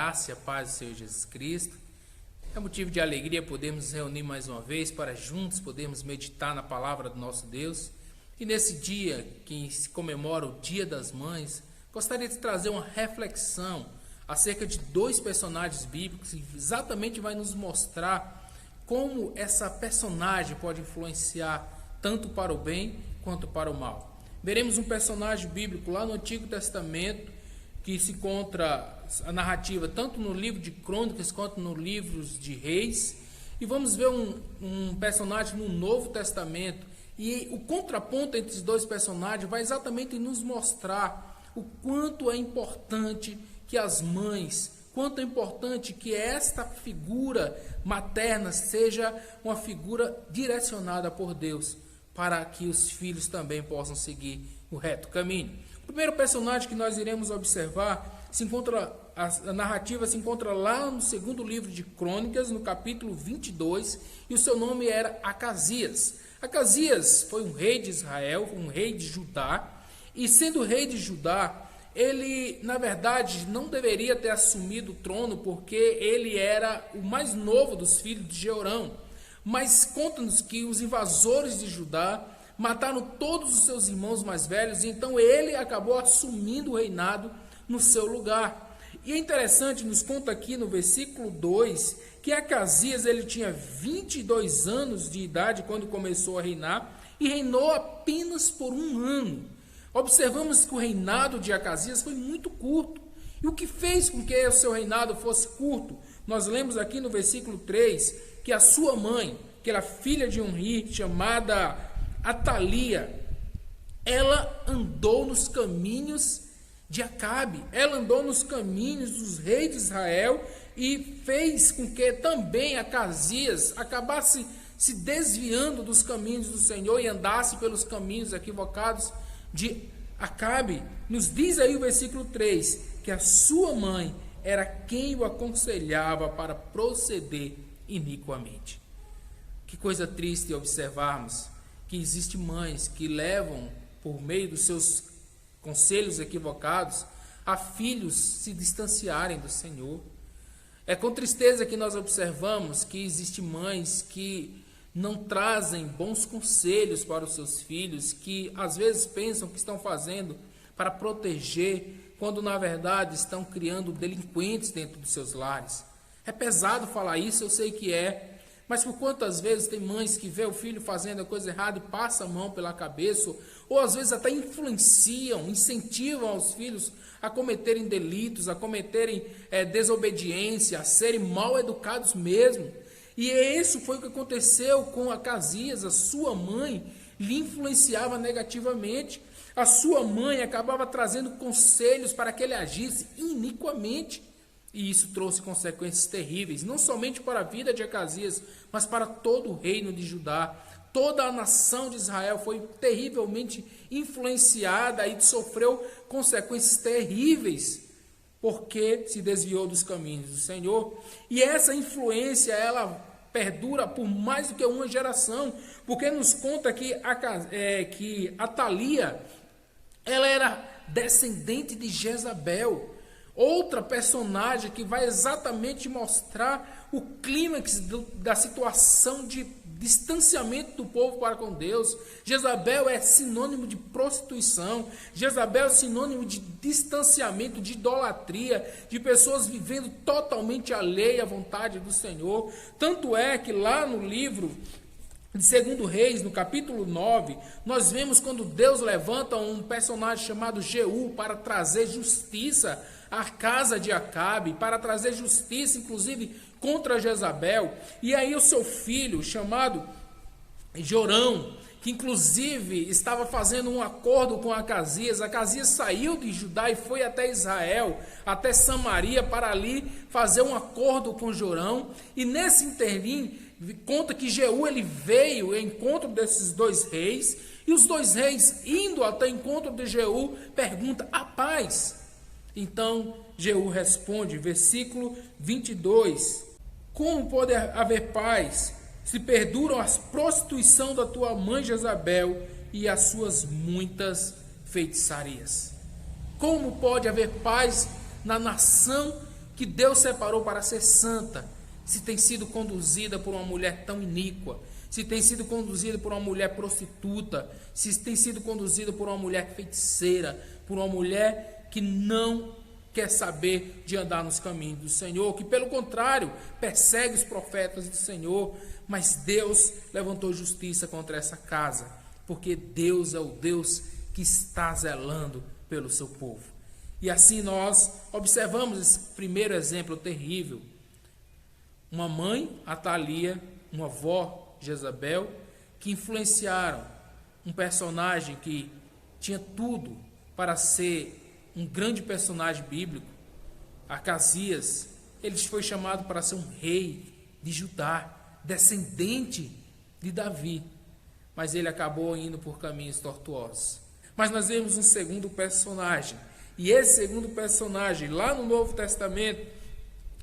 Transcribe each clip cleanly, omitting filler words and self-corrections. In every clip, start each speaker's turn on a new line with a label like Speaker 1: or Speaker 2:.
Speaker 1: graça e a paz do Senhor Jesus Cristo. É motivo de alegria podermos nos reunir mais uma vez para juntos podermos meditar na palavra do nosso Deus. E nesse dia que se comemora o Dia das Mães, gostaria de trazer uma reflexão acerca de dois personagens bíblicos que exatamente vai nos mostrar como essa personagem pode influenciar tanto para o bem quanto para o mal. Veremos um personagem bíblico lá no Antigo Testamento que se encontra a narrativa tanto no livro de Crônicas quanto no livro de Reis, e vamos ver um personagem no Novo Testamento, e o contraponto entre os dois personagens vai exatamente nos mostrar o quanto é importante que as mães, quanto é importante que esta figura materna seja uma figura direcionada por Deus, para que os filhos também possam seguir o reto caminho. O primeiro personagem que nós iremos observar, a narrativa se encontra lá no segundo livro de Crônicas, no capítulo 22, e o seu nome era Acasias. Acasias foi um rei de Israel, um rei de Judá, e sendo rei de Judá, ele, na verdade, não deveria ter assumido o trono, porque ele era o mais novo dos filhos de Jeorão. Mas conta-nos que os invasores de Judá mataram todos os seus irmãos mais velhos, e então ele acabou assumindo o reinado no seu lugar. E é interessante, nos conta aqui no versículo 2, que Acasias ele tinha 22 anos de idade quando começou a reinar, e reinou apenas por um ano. Observamos que o reinado de Acasias foi muito curto. E o que fez com que o seu reinado fosse curto? Nós lemos aqui no versículo 3, que a sua mãe, que era filha de um rei chamada Atalia, ela andou nos caminhos de Acabe, ela andou nos caminhos dos reis de Israel e fez com que também Acasias acabasse se desviando dos caminhos do Senhor e andasse pelos caminhos equivocados de Acabe. Nos diz aí o versículo 3, que a sua mãe era quem o aconselhava para proceder iniquamente. Que coisa triste observarmos que existem mães que levam, por meio dos seus conselhos equivocados, a filhos se distanciarem do Senhor. É com tristeza que nós observamos que existem mães que não trazem bons conselhos para os seus filhos, que às vezes pensam que estão fazendo para proteger, quando na verdade estão criando delinquentes dentro dos seus lares. É pesado falar isso, eu sei que é, mas por quantas vezes tem mães que vê o filho fazendo a coisa errada e passa a mão pela cabeça, ou às vezes até influenciam, incentivam os filhos a cometerem delitos, a cometerem desobediência, a serem mal educados mesmo. E isso foi o que aconteceu com Acasias. A sua mãe lhe influenciava negativamente. A sua mãe acabava trazendo conselhos para que ele agisse iniquamente. E isso trouxe consequências terríveis, não somente para a vida de Acasias, mas para todo o reino de Judá. Toda a nação de Israel foi terrivelmente influenciada e sofreu consequências terríveis, porque se desviou dos caminhos do Senhor. E essa influência, ela perdura por mais do que uma geração, porque nos conta que Atalia, ela era descendente de Jezabel, outra personagem que vai exatamente mostrar o clímax da situação de distanciamento do povo para com Deus. Jezabel é sinônimo de prostituição, Jezabel é sinônimo de distanciamento, de idolatria, de pessoas vivendo totalmente alheia à vontade do Senhor. Tanto é que lá no livro de 2 Reis, no capítulo 9, nós vemos quando Deus levanta um personagem chamado Jeú para trazer justiça à casa de Acabe, para trazer justiça, inclusive, contra Jezabel. E aí o seu filho, chamado Jorão, que inclusive estava fazendo um acordo com Acasias. Acasias saiu de Judá e foi até Israel, até Samaria, para ali fazer um acordo com Jorão. E nesse interim, conta que Jeú ele veio ao encontro desses dois reis, e os dois reis, indo até o encontro de Jeú, perguntam: a paz? Então Jeú responde, versículo 22, como pode haver paz se perduram a prostituição da tua mãe Jezabel e as suas muitas feitiçarias? Como pode haver paz na nação que Deus separou para ser santa, se tem sido conduzida por uma mulher tão iníqua, se tem sido conduzida por uma mulher prostituta, se tem sido conduzida por uma mulher feiticeira, por uma mulher que não quer saber de andar nos caminhos do Senhor, que pelo contrário persegue os profetas do Senhor, mas Deus levantou justiça contra essa casa, porque Deus é o Deus que está zelando pelo seu povo. E assim nós observamos esse primeiro exemplo terrível. Uma mãe, Atalia, uma avó, Jezabel, que influenciaram um personagem que tinha tudo para ser um grande personagem bíblico, Acasias. Ele foi chamado para ser um rei de Judá, descendente de Davi, mas ele acabou indo por caminhos tortuosos. Mas nós vemos um segundo personagem, e esse segundo personagem, lá no Novo Testamento,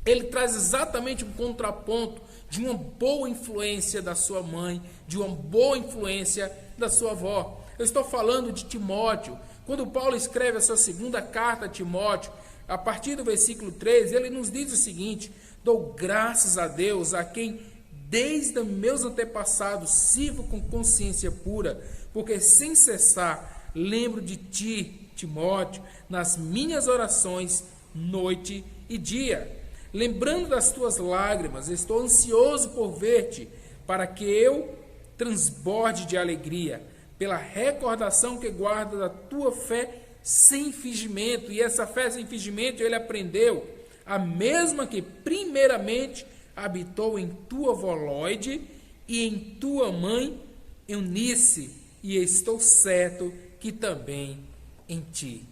Speaker 1: ele traz exatamente um contraponto de uma boa influência da sua mãe, de uma boa influência da sua avó. Eu estou falando de Timóteo. Quando Paulo escreve a sua segunda carta a Timóteo, a partir do versículo 13, ele nos diz o seguinte: dou graças a Deus, a quem desde meus antepassados sirvo com consciência pura, porque sem cessar lembro de ti, Timóteo, nas minhas orações, noite e dia. Lembrando das tuas lágrimas, estou ansioso por ver-te, para que eu transborde de alegria, pela recordação que guarda da tua fé sem fingimento. E essa fé sem fingimento ele aprendeu, a mesma que primeiramente habitou em tua avó Lóide e em tua mãe Eunice, e estou certo que também em ti.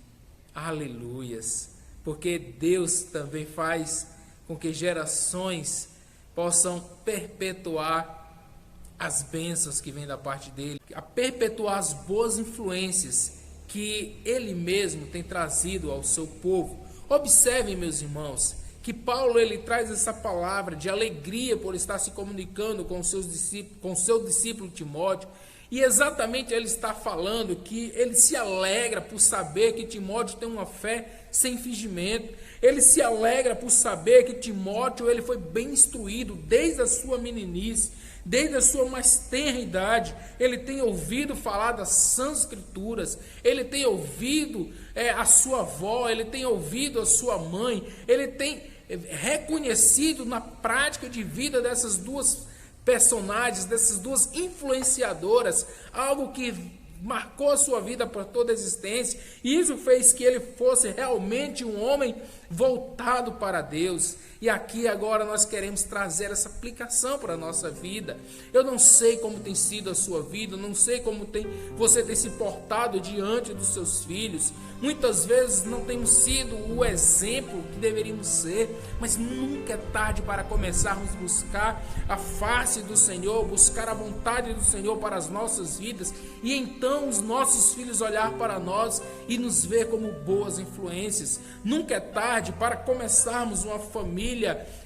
Speaker 1: Aleluias! Porque Deus também faz com que gerações possam perpetuar as bênçãos que vêm da parte dele, a perpetuar as boas influências que ele mesmo tem trazido ao seu povo. Observem, meus irmãos, que Paulo ele traz essa palavra de alegria por estar se comunicando com seu discípulo Timóteo, e exatamente ele está falando que ele se alegra por saber que Timóteo tem uma fé sem fingimento. Ele se alegra por saber que Timóteo ele foi bem instruído desde a sua meninice, desde a sua mais tenra idade. Ele tem ouvido falar das Sãs Escrituras, ele tem ouvido a sua avó, ele tem ouvido a sua mãe, ele tem reconhecido na prática de vida dessas duas personagens, dessas duas influenciadoras, algo que marcou a sua vida para toda a existência, e isso fez que ele fosse realmente um homem voltado para Deus. E aqui agora nós queremos trazer essa aplicação para a nossa vida. Eu não sei como tem sido a sua vida, eu não sei como você tem se portado diante dos seus filhos. Muitas vezes não temos sido o exemplo que deveríamos ser, mas nunca é tarde para começarmos a buscar a face do Senhor, buscar a vontade do Senhor para as nossas vidas, e então os nossos filhos olhar para nós e nos ver como boas influências. Nunca é tarde para começarmos uma família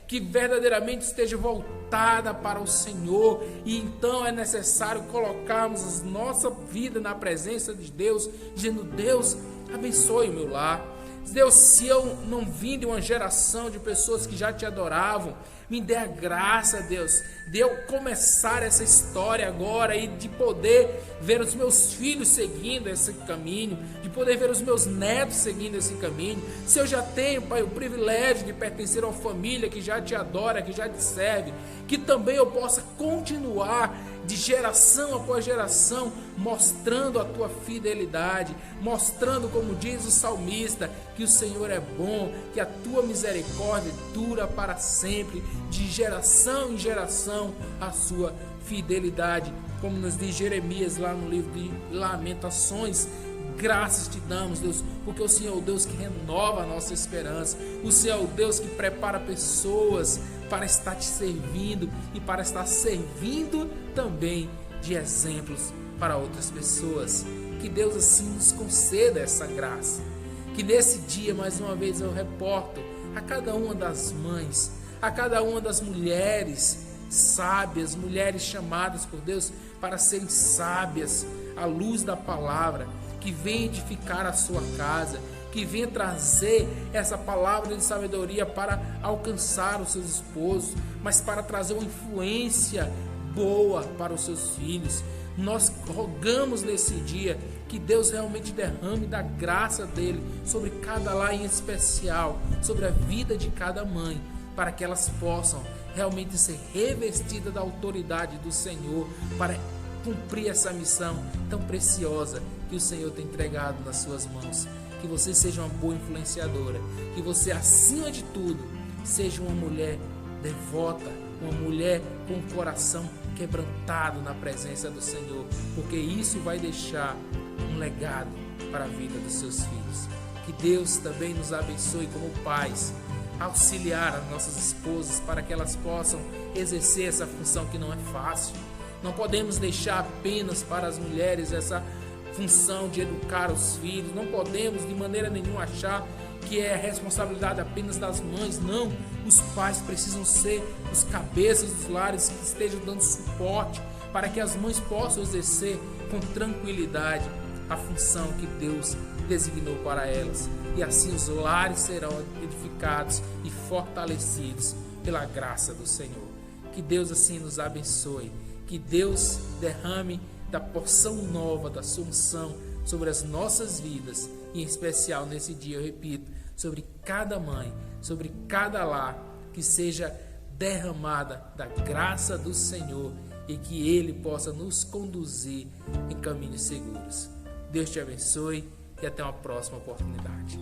Speaker 1: que verdadeiramente esteja voltada para o Senhor, e então é necessário colocarmos a nossa vida na presença de Deus, dizendo: Deus, abençoe o meu lar. Deus, se eu não vim de uma geração de pessoas que já te adoravam, me dê a graça, Deus, de eu começar essa história agora e de poder ver os meus filhos seguindo esse caminho, de poder ver os meus netos seguindo esse caminho. Se eu já tenho, Pai, o privilégio de pertencer a uma família que já te adora, que já te serve, que também eu possa continuar de geração após geração, mostrando a tua fidelidade, mostrando, como diz o salmista, que o Senhor é bom, que a tua misericórdia dura para sempre, de geração em geração a sua fidelidade, como nos diz Jeremias lá no livro de Lamentações. Graças te damos, Deus, porque o Senhor é o Deus que renova a nossa esperança, o Senhor é o Deus que prepara pessoas para estar te servindo e para estar servindo também de exemplos para outras pessoas. Que Deus assim nos conceda essa graça, que nesse dia mais uma vez eu reporto a cada uma das mães, a cada uma das mulheres sábias, mulheres chamadas por Deus para serem sábias à luz da palavra, que vem edificar a sua casa, que venha trazer essa palavra de sabedoria para alcançar os seus esposos, mas para trazer uma influência boa para os seus filhos. Nós rogamos nesse dia que Deus realmente derrame da graça dele sobre cada lar em especial, sobre a vida de cada mãe, para que elas possam realmente ser revestidas da autoridade do Senhor para cumprir essa missão tão preciosa que o Senhor tem entregado nas suas mãos. Que você seja uma boa influenciadora, que você, acima de tudo, seja uma mulher devota, uma mulher com o coração quebrantado na presença do Senhor, porque isso vai deixar um legado para a vida dos seus filhos. Que Deus também nos abençoe como pais, auxiliar as nossas esposas para que elas possam exercer essa função que não é fácil. Não podemos deixar apenas para as mulheres essa função de educar os filhos. Não podemos de maneira nenhuma achar que é responsabilidade apenas das mães. Não, os pais precisam ser os cabeças dos lares que estejam dando suporte para que as mães possam exercer com tranquilidade a função que Deus designou para elas. E assim os lares serão edificados e fortalecidos pela graça do Senhor. Que Deus assim nos abençoe. Que Deus derrame da porção nova da sua unção sobre as nossas vidas, e em especial nesse dia, eu repito, sobre cada mãe, sobre cada lar, que seja derramada da graça do Senhor e que Ele possa nos conduzir em caminhos seguros. Deus te abençoe e até uma próxima oportunidade.